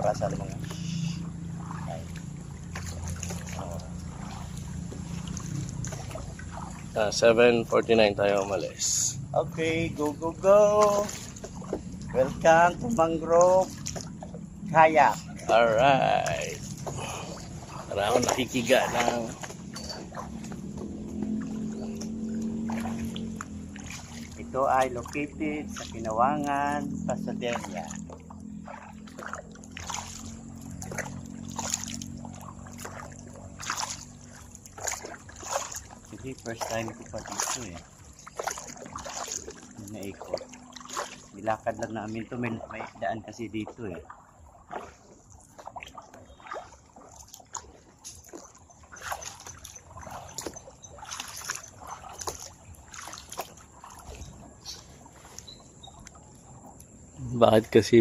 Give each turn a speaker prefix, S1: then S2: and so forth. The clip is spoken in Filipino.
S1: orasan mga.
S2: Ah, 7:49 tayo umalis.
S1: Okay, go, go, go. Welcome to Mangrove Kayak.
S2: Alright. Para ako nakikiga ng
S1: Ito ay located sa Kinawangan, Pasadena. Hindi, first time ko pa dito eh. Naikot. Nilakad lang namin to, may daan kasi dito eh.
S2: bakit kasi